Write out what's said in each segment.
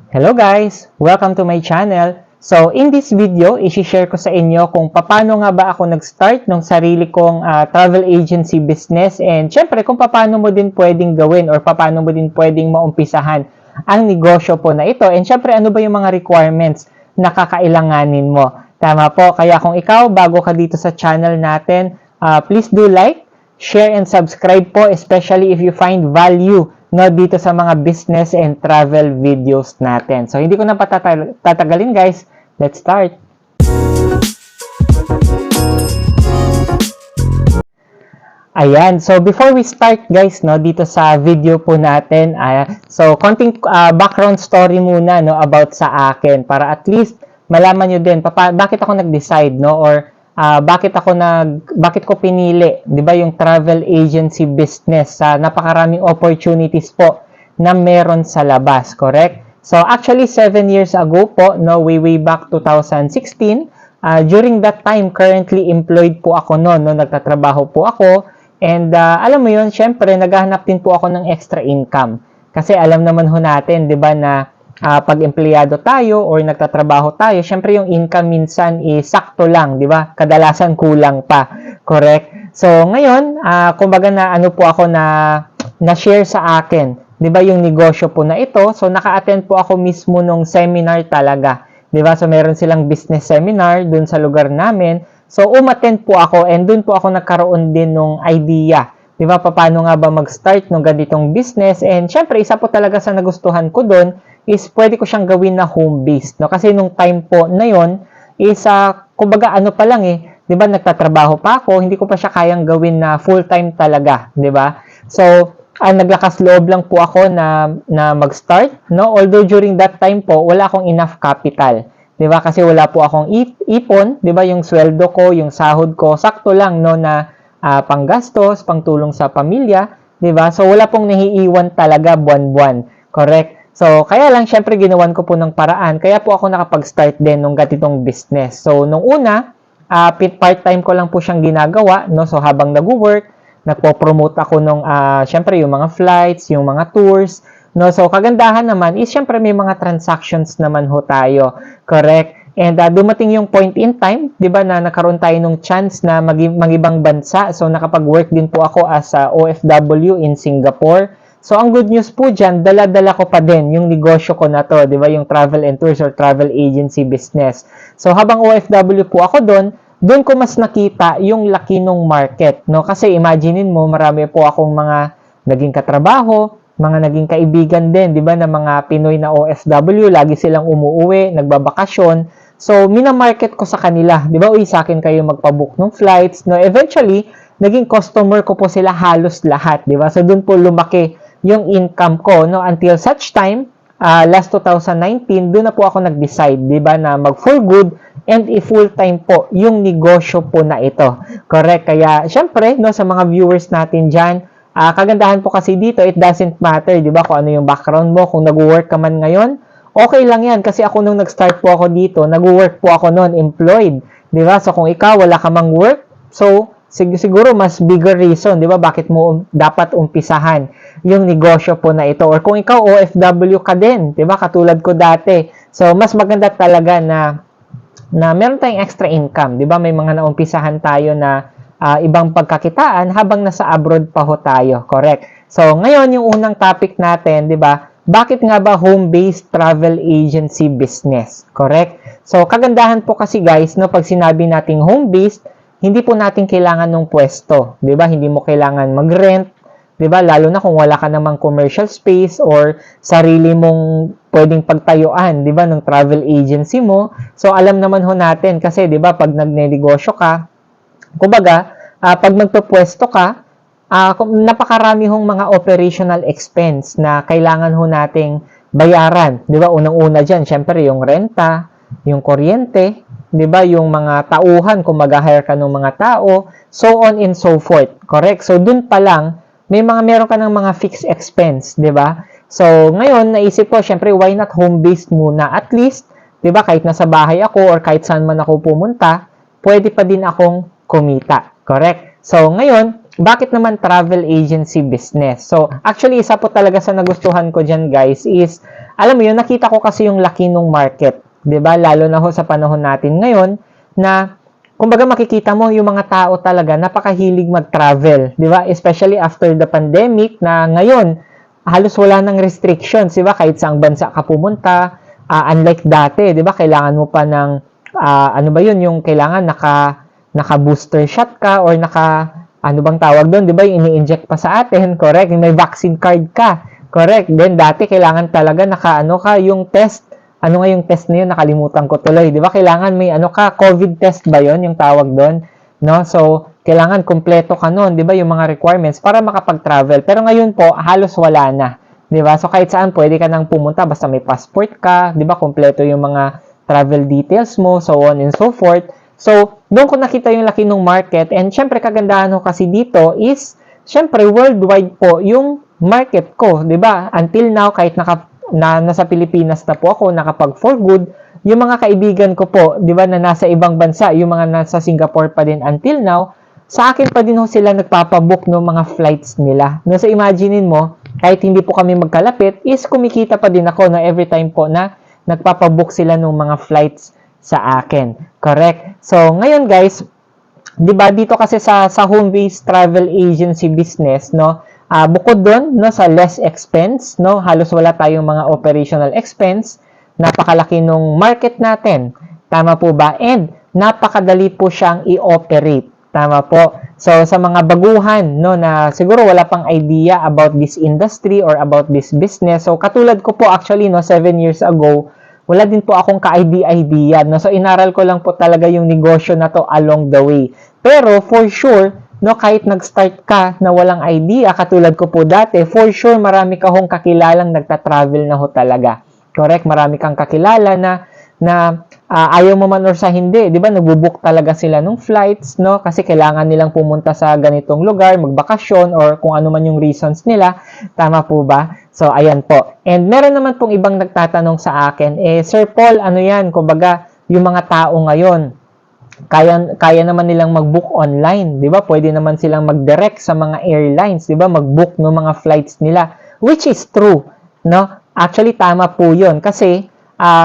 Hello guys! Welcome to my channel. So in this video, i-share ko sa inyo kung paano nga ba ako nag-start ng sarili kong travel agency business and syempre kung paano mo din pwedeng gawin or paano mo din pwedeng maumpisahan ang negosyo po na ito. And syempre ano ba yung mga requirements na kakailanganin mo? Tama po, kaya kung ikaw bago ka dito sa channel natin, please do like, share and subscribe po, especially if you find value dito sa mga business and travel videos natin. So, hindi ko na patatagalin guys. Let's start! Ayan. So, before we start guys, dito sa video po natin, so, konting background story muna, about sa akin para at least malaman nyo din bakit ako nag-decide, or bakit ko pinili, 'di ba, yung travel agency business sa napakaraming opportunities po na meron sa labas, correct? So actually 7 years ago po, way back 2016, during that time currently employed po ako nagtatrabaho po ako and alam mo 'yun, syempre naghahanap din po ako ng extra income. Kasi alam naman ho natin, 'di ba, na pag empleyado tayo or nagtatrabaho tayo, syempre yung income minsan is sakto lang, di ba? Kadalasan kulang pa, correct? So, ngayon, kumbaga na ano po ako na-share sa akin, di ba, yung negosyo po na ito. So, naka-attend po ako mismo nung seminar talaga, di ba? So, meron silang business seminar dun sa lugar namin. So, umattend po ako and dun po ako nagkaroon din ng idea, di ba, paano nga ba mag-start ng ganitong business. And syempre, isa po talaga sa nagustuhan ko dun is pwede ko siyang gawin na home-based, Kasi nung time po na yon is, kumbaga ano pa lang 'di ba, nagtatrabaho pa ako, hindi ko pa siya kayang gawin na full-time talaga, 'di ba? So, naglakas loob lang po ako na mag-start, Although during that time po, wala akong enough capital, 'di ba? Kasi wala po akong ipon, 'di ba? Yung sweldo ko, yung sahod ko, sakto lang na panggastos, pangtulong sa pamilya, 'di ba? So, wala pong nahiiwan talaga buwan-buwan, correct? So, kaya lang, syempre, ginawan ko po ng paraan. Kaya po ako nakapag-start din ng ganitong business. So, nung una, part-time ko lang po siyang ginagawa, So, habang nag-work, nagpo-promote ako nung, syempre, yung mga flights, yung mga tours, So, kagandahan naman is, syempre, may mga transactions naman ho tayo. Correct? And dumating yung point in time, di ba, na nagkaroon tayo ng chance na mag-ibang bansa. So, nakapag-work din po ako as a OFW in Singapore. So, ang good news po dyan, dala-dala ko pa din yung negosyo ko na to, di ba, yung travel and tours or travel agency business. So, habang OFW po ako doon ko mas nakita yung laki ng market, Kasi imaginein mo, marami po akong mga naging katrabaho, mga naging kaibigan din, di ba, na mga Pinoy na OFW, lagi silang umuuwi, nagbabakasyon. So, minamarket ko sa kanila, di ba, sa akin kayo magpabook ng flights, Eventually, naging customer ko po sila halos lahat, di ba? So, doon po lumaki yung income ko, until such time, last 2019, doon na po ako nag-decide, di ba, na mag-for good and i-full-time po yung negosyo po na ito. Correct? Kaya, syempre, sa mga viewers natin dyan, kagandahan po kasi dito, it doesn't matter, di ba, kung ano yung background mo, kung nag-work ka man ngayon, okay lang yan, kasi ako nung nag-start po ako dito, nag-work po ako noon, employed, di ba? So, kung ikaw, wala ka mang work, so, siguro mas bigger reason, di ba, bakit mo dapat umpisahan yung negosyo po na ito. Or kung ikaw OFW ka din, di ba, katulad ko dati. So, mas maganda talaga na meron tayong extra income, di ba? May mga naumpisahan tayo na ibang pagkakitaan habang nasa abroad pa ho tayo, correct? So, ngayon yung unang topic natin, di ba? Bakit nga ba home-based travel agency business, correct? So, kagandahan po kasi guys, pag sinabi nating home-based, hindi po natin kailangan ng pwesto, 'di ba? Hindi mo kailangan mag-rent, 'di ba? Lalo na kung wala ka namang commercial space or sarili mong pwedeng pagtayuan, 'di ba, ng travel agency mo. So alam naman ho natin kasi 'di ba, pag nagnenegosyo ka, kumbaga, pag magpupwesto ka, napakarami hong mga operational expense na kailangan ho nating bayaran, 'di ba? Unang-una diyan, syempre yung renta, yung kuryente, 'di ba, yung mga tauhan kung mag-hire ka ng mga tao, so on and so forth, correct? So dun pa lang meron ka ng mga fixed expense, 'di ba? So ngayon naisip ko, syempre, why not home-based muna? At least, 'di ba, kahit nasa bahay ako or kahit saan man ako pumunta, pwede pa din akong kumita, correct? So ngayon, bakit naman travel agency business? So, actually, isa po talaga sa nagustuhan ko dyan, guys, is, alam mo yun, nakita ko kasi yung laki ng market. 'Di ba? Lalo na ho sa panahon natin ngayon, na, kumbaga makikita mo, yung mga tao talaga, napakahilig mag-travel. 'Di ba? Especially after the pandemic, na ngayon, halos wala ng restrictions, 'di ba? Kahit saang bansa ka pumunta, unlike dati, 'di ba? Kailangan mo pa ng, ano ba yun, yung kailangan naka-booster shot ka, or ano bang tawag doon, 'di ba? Yung ini-inject pa sa atin, correct? May vaccine card ka, correct? Then dati kailangan talaga naka-ano ka, yung test. Ano nga yung test na yun? Nakalimutan ko tuloy, 'di ba? Kailangan may ano ka, COVID test ba 'yon, yung tawag doon, no? So, kailangan kumpleto ka noon, 'di ba? Yung mga requirements para makapag-travel. Pero ngayon po, halos wala na, 'di ba? So, kahit saan pwede ka nang pumunta basta may passport ka, 'di ba? Kumpleto yung mga travel details mo, so on and so forth. So, doon ko nakita yung laki ng market, and syempre kagandahan ko kasi dito is syempre worldwide po yung market ko, 'di ba? Until now, kahit nasa Pilipinas na po ako, nakapag for good, yung mga kaibigan ko po, 'di ba, na nasa ibang bansa, yung mga nasa Singapore pa din until now, sa akin pa din ho sila nagpapabook ng mga flights nila. No, so imaginein mo, kahit hindi po kami magkalapit, is kumikita pa din ako, no, every time po na nagpapabook sila ng mga flights sa akin. Correct? So, ngayon guys, 'di ba, dito kasi sa home-based travel agency business, no, bukod doon, no, sa less expense, no, halos wala tayong mga operational expense, napakalaki nung market natin. Tama po ba? And napakadali po siyang i-operate. Tama po. So, sa mga baguhan, no, na siguro wala pang idea about this industry or about this business. So, katulad ko po actually, no, 7 years ago, wala din po akong ka-idea, no? So, inaral ko lang po talaga yung negosyo na to along the way. Pero, for sure, no, kahit nag-start ka na walang idea, katulad ko po dati, for sure, marami ka hong kakilalang nagta-travel na ho talaga. Correct? Marami kang kakilala na ayaw mo man or sa hindi, di ba, nagbubook talaga sila ng flights, no? Kasi kailangan nilang pumunta sa ganitong lugar, magbakasyon, or kung ano man yung reasons nila. Tama po ba? So, ayan po. And meron naman pong ibang nagtatanong sa akin, Sir Paul, ano yan? Kumbaga, yung mga tao ngayon, kaya naman nilang mag-book online, 'di ba? Pwede naman silang mag-direct sa mga airlines, 'di ba? Mag-book ng mga flights nila, which is true, no? Actually tama po 'yon kasi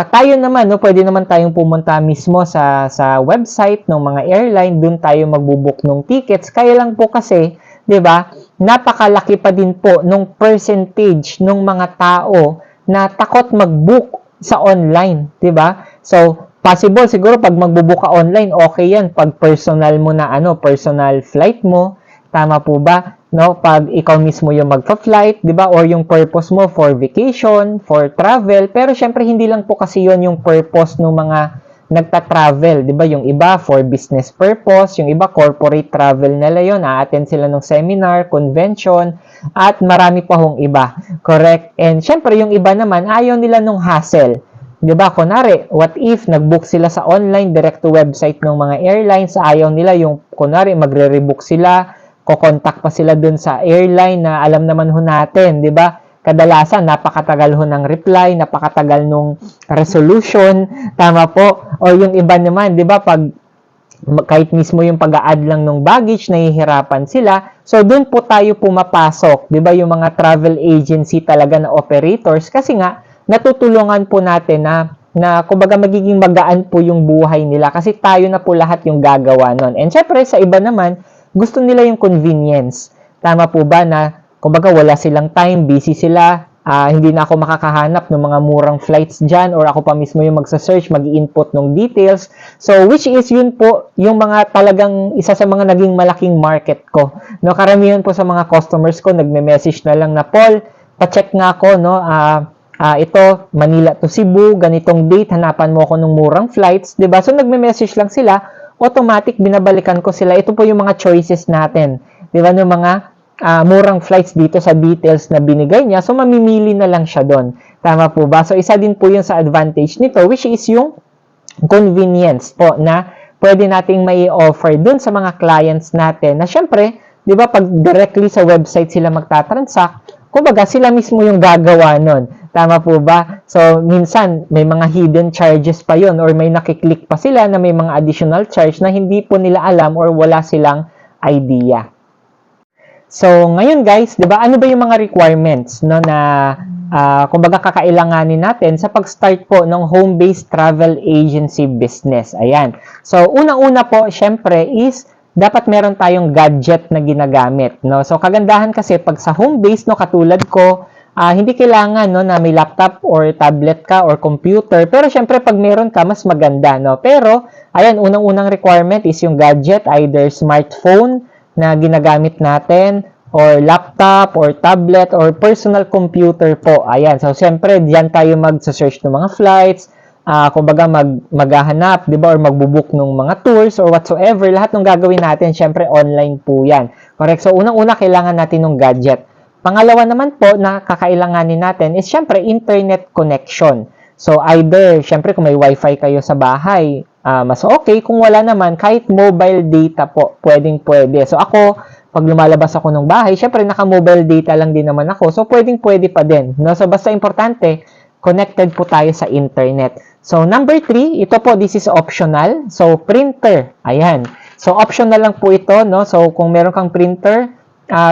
tayo naman, no, pwede naman tayong pumunta mismo sa website ng mga airline, doon tayo magbo-book ng tickets. Kaya lang po kasi, 'di ba? Napakalaki pa din po nung percentage ng mga tao na takot mag-book sa online, 'di ba? So, possible siguro pag magbubook ka online, okay yan. Pag personal mo na personal flight mo, tama po ba? No, pag ikaw mismo yung magfa-flight, 'di ba? Or yung purpose mo for vacation, for travel, pero syempre hindi lang po kasi 'yon yung purpose ng mga nagta-travel, 'di ba? Yung iba for business purpose, yung iba corporate travel nila 'yon, a-attend sila ng seminar, convention, at marami pa hong iba. Correct? And syempre yung iba naman ayaw nila nung hassle. 'Di ba? Kunwari, what if nag-book sila sa online direct to website ng mga airlines, ayaw nila yung kunwari magre-rebook sila, kokontak pa sila dun sa airline na alam naman ho natin, 'di ba? Kadalasan napakatagal ho ng reply, napakatagal nung resolution, tama po. O yung iba naman, 'di ba, pag kahit mismo yung pag-a-add lang ng baggage, nahihirapan sila. So, doon po tayo pumapasok, 'di ba, yung mga travel agency talaga na operators, kasi nga natutulungan po natin na kumbaga magiging magaan po yung buhay nila kasi tayo na po lahat yung gagawa nun. And syempre, sa iba naman, gusto nila yung convenience. Tama po ba na kumbaga wala silang time, busy sila, hindi na ako makakahanap ng mga murang flights dyan, or ako pa mismo yung magsa-search, mag-input ng details. So, which is yun po yung mga talagang isa sa mga naging malaking market ko. No, karamihan po sa mga customers ko, nagme-message na lang na, Paul, pa-check nga ako, no, ito, Manila to Cebu, ganitong date, hanapan mo ako ng murang flights, 'di ba? So, nagme-message lang sila, automatic binabalikan ko sila. Ito po yung mga choices natin, 'di ba? Ng mga murang flights dito sa details na binigay niya. So, mamimili na lang siya doon. Tama po ba? So, isa din po yun sa advantage nito, which is yung convenience po na pwede nating may offer doon sa mga clients natin na syempre, 'di ba, pag directly sa website sila magta-transact, kumbaga sila mismo yung gagawa nun. Tama po ba? So, minsan, may mga hidden charges pa yon, or may nakiklik pa sila na may mga additional charge na hindi po nila alam or wala silang idea. So, ngayon guys, 'di ba, ano ba yung mga requirements no na kumbaga kakailanganin natin sa pag-start po ng home-based travel agency business. Ayan. So, unang-una po, syempre is dapat meron tayong gadget na ginagamit, no? So, kagandahan kasi pag sa home-based, no, katulad ko, hindi kailangan no na may laptop or tablet ka or computer, pero syempre pag meron ka mas maganda, no? Pero ayan, unang-unang requirement is yung gadget, either smartphone na ginagamit natin or laptop or tablet or personal computer po. Ayan, so syempre diyan tayo mag-search ng mga flights, kumbaga maghahanap, 'di ba, or magbo-book ng mga tours or whatsoever. Lahat ng gagawin natin syempre online po 'yan. Correct? So unang-una kailangan natin ng gadget. Pangalawa naman po na kakailanganin natin is syempre internet connection. So either syempre kung may wifi kayo sa bahay, mas okay. Kung wala naman, kahit mobile data po, pwedeng-pwede. So ako, pag lumalabas ako ng bahay, syempre naka-mobile data lang din naman ako. So pwedeng-pwede pa din. No? So basta importante, connected po tayo sa internet. So number 3, ito po, this is optional. So printer, ayan. So optional lang po ito, no? So kung meron kang printer,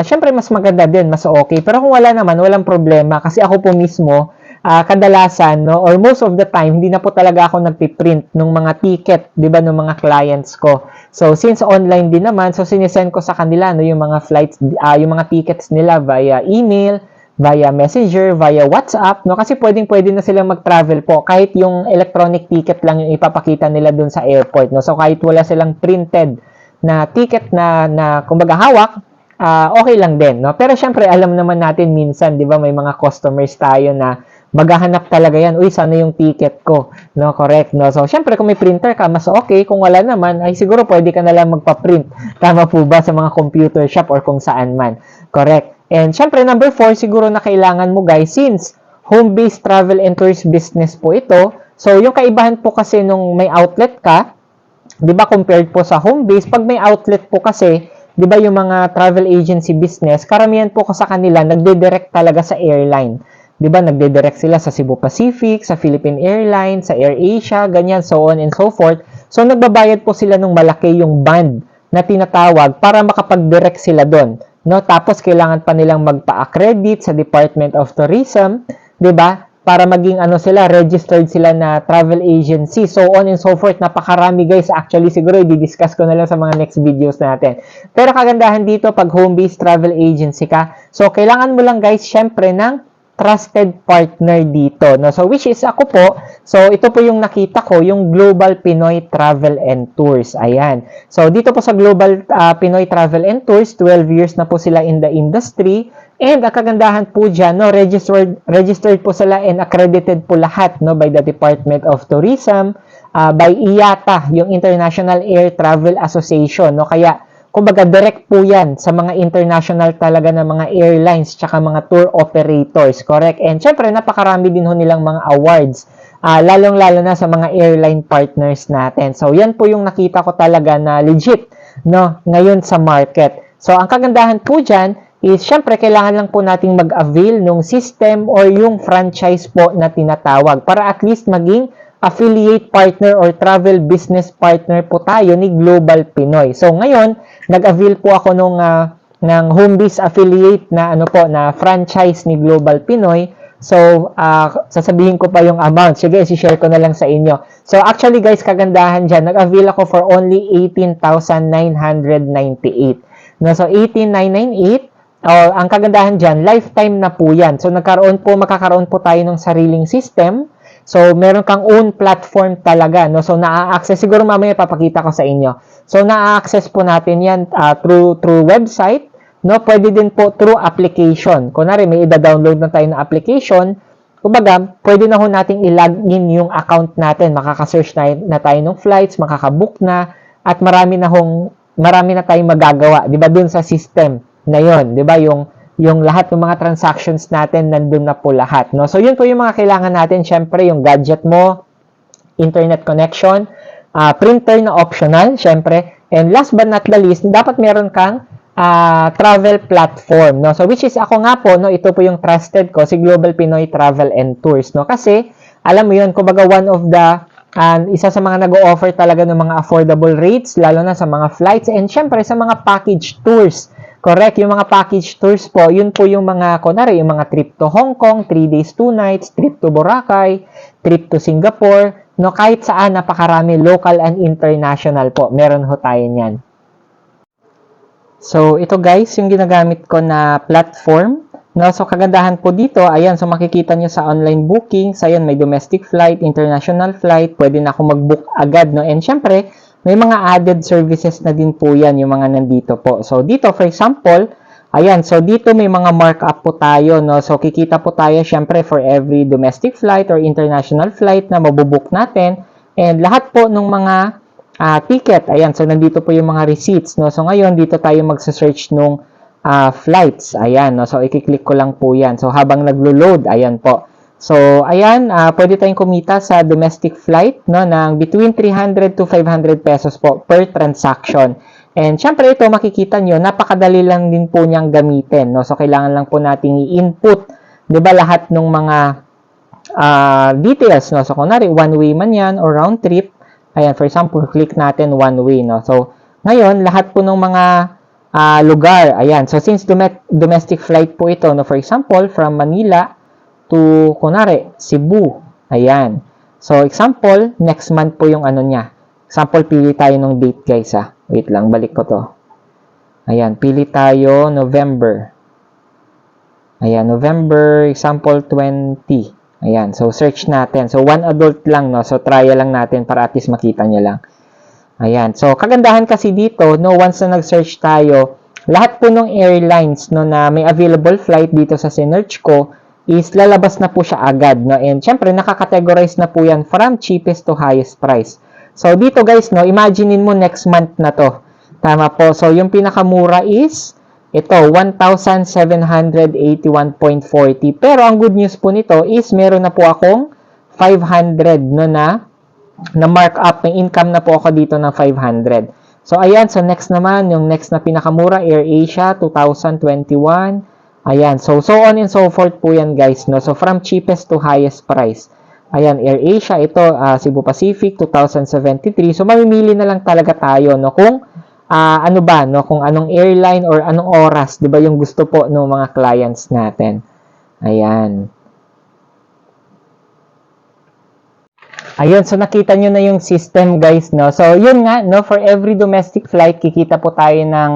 syempre mas maganda din, mas okay. Pero kung wala naman, walang problema. Kasi ako po mismo, kadalasan, no, or most of the time, hindi na po talaga ako nagpiprint ng mga ticket, di ba, ng mga clients ko. So, since online din naman, so sinesend ko sa kanila, no, yung mga flights, yung mga tickets nila via email, via messenger, via WhatsApp, no, kasi pwedeng-pwede na silang mag-travel po, kahit yung electronic ticket lang yung ipapakita nila dun sa airport, no, so kahit wala silang printed na ticket na kumbaga hawak, okay lang din, no? Pero syempre, alam naman natin minsan, 'di ba, may mga customers tayo na maghahanap talaga yan, uy, sana yung ticket ko, no? Correct, no? So, syempre, kung may printer ka, mas okay. Kung wala naman, ay siguro pwede ka na lang magpa-print. Tama po ba sa mga computer shop or kung saan man? Correct. And syempre, number 4, siguro na kailangan mo, guys, since home-based travel and tourist business po ito, so yung kaibahan po kasi nung may outlet ka, 'di ba, compared po sa home-based, pag may outlet po kasi, 'di ba, yung mga travel agency business, karamihan po ko sa kanila nagde-direct talaga sa airline. 'Di ba, nagde-direct sila sa Cebu Pacific, sa Philippine Airlines, sa AirAsia, ganyan, so on and so forth. So nagbabayad po sila ng malaki yung band na tinatawag para makapag-direct sila doon, no? Tapos kailangan pa nilang magpa-accredit sa Department of Tourism, 'di ba? Para maging registered sila na travel agency, so on and so forth. Napakarami, guys. Actually, siguro i-discuss ko na lang sa mga next videos natin. Pero kagandahan dito, pag home-based travel agency ka, so kailangan mo lang, guys, syempre ng trusted partner dito, no? So which is ako po. So ito po yung nakita ko, yung Global Pinoy Travel and Tours. Ayan. So dito po sa Global Pinoy Travel and Tours, 12 years na po sila in the industry. And ang kagandahan po dyan, no, registered po sila and accredited po lahat, no, by the Department of Tourism, by IATA, yung International Air Travel Association, no? Kaya kumbaga direct po yan sa mga international talaga na mga airlines tsaka mga tour operators, correct? And syempre, napakarami din ho nilang mga awards, lalong-lalo na sa mga airline partners natin. So, yan po yung nakita ko talaga na legit, no, ngayon sa market. So, ang kagandahan po dyan is syempre kailangan lang po nating mag-avail ng system or yung franchise po na tinatawag para at least maging affiliate partner or travel business partner po tayo ni Global Pinoy. So ngayon, nag-avail po ako ng home-based affiliate na na franchise ni Global Pinoy. So sasabihin ko pa yung amount. Sige, i-share ko na lang sa inyo. So actually, guys, kagandahan diyan, nag-avail ako for only 18,998. No, so 18,998. Ang kagandahan dyan, lifetime na po yan. So, makakaroon po tayo ng sariling system. So, meron kang own platform talaga, no? So, na-access, siguro mamaya papakita ko sa inyo. So, na-access po natin yan through website, no? Pwede din po through application. Kunwari, may i-download na tayo na application. Kumbaga, pwede na ho nating i-login yung account natin. Makaka-search na tayo ng flights, makaka-book na, at marami na tayong magagawa, di ba, dun sa system na yon, 'di ba, yung lahat ng mga transactions natin nandun na po lahat, no? So yun po yung mga kailangan natin, syempre yung gadget mo, internet connection, printer na optional, syempre, and last but not the least, dapat meron kang travel platform, no? So which is ako nga po, no, ito po yung trusted ko, si Global Pinoy Travel and Tours, no? Kasi alam mo yun, kumbaga one of the isa sa mga nag-o-offer talaga ng mga affordable rates, lalo na sa mga flights and syempre sa mga package tours, Correct, yung mga package tours po, yun po yung mga, kunwari, yung mga trip to Hong Kong, 3 days, 2 nights, trip to Boracay, trip to Singapore, no, kahit saan, napakarami, local and international po. Meron ho tayo niyan. So, ito guys, yung ginagamit ko na platform. No, so kagandahan po dito, ayan, so makikita nyo sa online bookings, ayan, may domestic flight, international flight, pwede na ako mag-book agad, no, and syempre, may mga added services na din po yan, yung mga nandito po. So, dito, for example, ayan, so dito may mga markup po tayo, no, so kikita po tayo, syempre, for every domestic flight or international flight na mabubook natin, and lahat po ng mga ticket, ayan, so nandito po yung mga receipts, no, so ngayon, dito tayo magsa-search nung flights. Ayan, no? So, i-click ko lang po yan. So, habang naglo-load, ayan po. So, ayan, pwede tayong kumita sa domestic flight, no, ng between 300 to 500 pesos po per transaction. And, syempre, ito, makikita nyo, napakadali lang din po niyang gamitin, no? So, kailangan lang po nating i-input, di ba, lahat ng mga details, no? So, kunwari, one-way man yan or round trip. Ayan, for example, click natin one-way, no? So, ngayon, lahat po ng mga lugar. Ayan. So, since domestic flight po ito, no, for example, from Manila to, kunwari, Cebu. Ayan. So, example, next month po yung ano niya. Example, pili tayo ng date, guys, ha. Wait lang, balik ko to. Ayan, pili tayo November. Ayan, November, example, 20. Ayan, so, search natin. So, one adult lang, no. So, try lang natin para at least makita nyo lang. Ayan. So, kagandahan kasi dito, no, once na nag-search tayo, lahat po ng airlines, no, na may available flight dito sa sinearch ko, is lalabas na po siya agad, no. And, syempre, nakakategorize na po yan from cheapest to highest price. So, dito, guys, no, imaginein mo next month na to. Tama po. So, yung pinakamura is, ito, 1,781.40. Pero, ang good news po nito is, meron na po akong 500, no, na markup, may income na po ako dito ng 500. So, ayan. So, next naman, yung next na pinakamura, AirAsia, 2021. Ayan. So on and so forth po yan, guys, no? So, from cheapest to highest price. Ayan, AirAsia, ito, Cebu Pacific, 2073. So, mamimili na lang talaga tayo, no? Kung, ano ba, no? Kung anong airline or anong oras, di ba, yung gusto po ng mga clients natin. Ayan. Ayun, so nakita nyo na yung system, guys, no? So, yun nga, no? For every domestic flight, kikita po tayo ng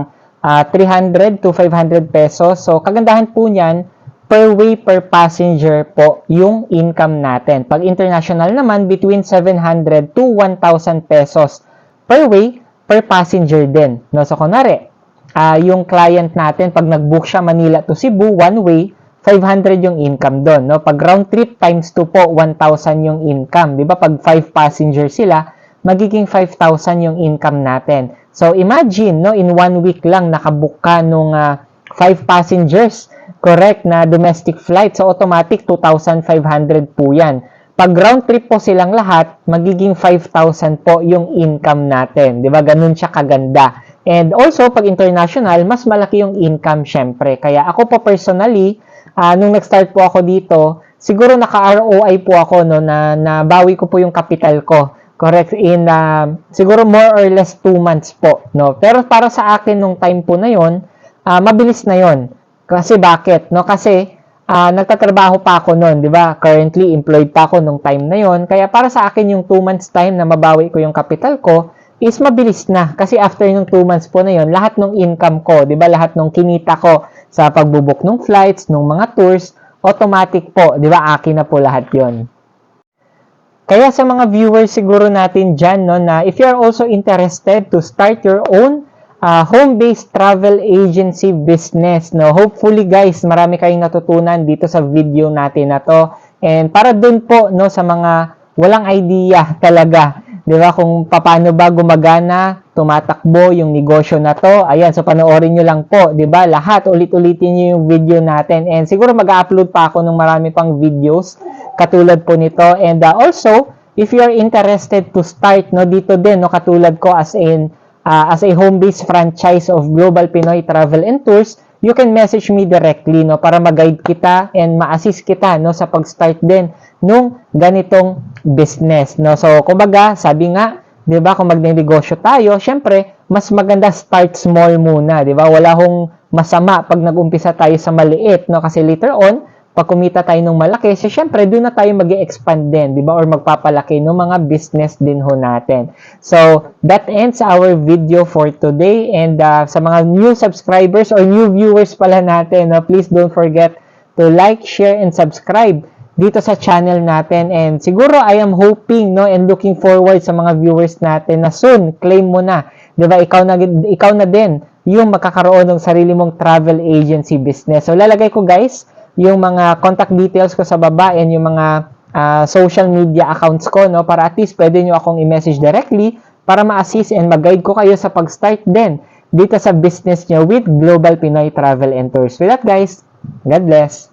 300 to 500 pesos. So, kagandahan po niyan, per way per passenger po yung income natin. Pag international naman, between 700 to 1,000 pesos per way per passenger din, no? So, kunwari, yung client natin, pag nag-book siya Manila to Cebu, one way, 500 yung income doon, no? Pag round trip times 2 po, 1,000 yung income. Di ba? Pag 5 passengers sila, magiging 5,000 yung income natin. So, imagine, no? In 1 week lang, nakabook ka nung 5 passengers, correct, na domestic flight. So, automatic, 2,500 po yan. Pag round trip po silang lahat, magiging 5,000 po yung income natin. Di ba? Ganun siya kaganda. And also, pag international, mas malaki yung income, syempre. Kaya ako po personally, nung nag-start po ako dito, siguro naka-ROI po ako, no, na nabawi ko po yung capital ko. Correct? In, siguro more or less 2 months po, no? Pero para sa akin, nung time po na yon, mabilis na yon. Kasi bakit? No? Kasi, nagtatrabaho pa ako noon, di ba? Currently, employed pa ako nung time na yon. Kaya para sa akin, yung 2 months time na mabawi ko yung capital ko, is mabilis na. Kasi after yung 2 months po na yon, lahat ng income ko, di ba? Lahat ng kinita ko sa pagbubuk ng flights, ng mga tours, automatic po, di ba? Akin na po lahat yon. Kaya sa mga viewers siguro natin dyan, no, na if you are also interested to start your own home-based travel agency business, no, hopefully guys, marami kayong natutunan dito sa video natin na to. And para dun po, no, sa mga walang idea talaga, di ba, kung paano ba gumagana, tumatakbo yung negosyo na to. Ayan, so panoorin nyo lang po, di ba? Lahat, ulit-ulitin nyo yung video natin. And siguro mag-upload pa ako ng marami pang videos katulad po nito. And also, if you are interested to start, no, dito din, no, katulad ko as a home-based franchise of Global Pinoy Travel and Tours, you can message me directly, no, para mag-guide kita and ma-assist kita, no, sa pag-start din nung ganitong business, no. So, kumbaga, sabi nga, 'di ba? Kung magnenegosyo tayo, syempre, mas maganda start small muna, 'di ba? Wala hong masama pag nag-umpisa tayo sa maliit, no? Kasi later on, pag kumita tayo ng malaki, so syempre, doon na tayo mag-expand din, 'di ba? Or magpapalaki ng mga business din ho natin. So, that ends our video for today. And sa mga new subscribers or new viewers pala natin, no, please don't forget to like, share, and subscribe dito sa channel natin. And siguro I am hoping, no, and looking forward sa mga viewers natin na soon claim mo na, 'di ba? Ikaw na din yung magkakaroon ng sarili mong travel agency business. So lalagay ko, guys, yung mga contact details ko sa baba and yung mga social media accounts ko, no, para at least pwede nyo akong i-message directly para ma-assist and mag-guide ko kayo sa pag-start din dito sa business nyo with Global Pinoy Travel and Tours. With that, guys, God bless.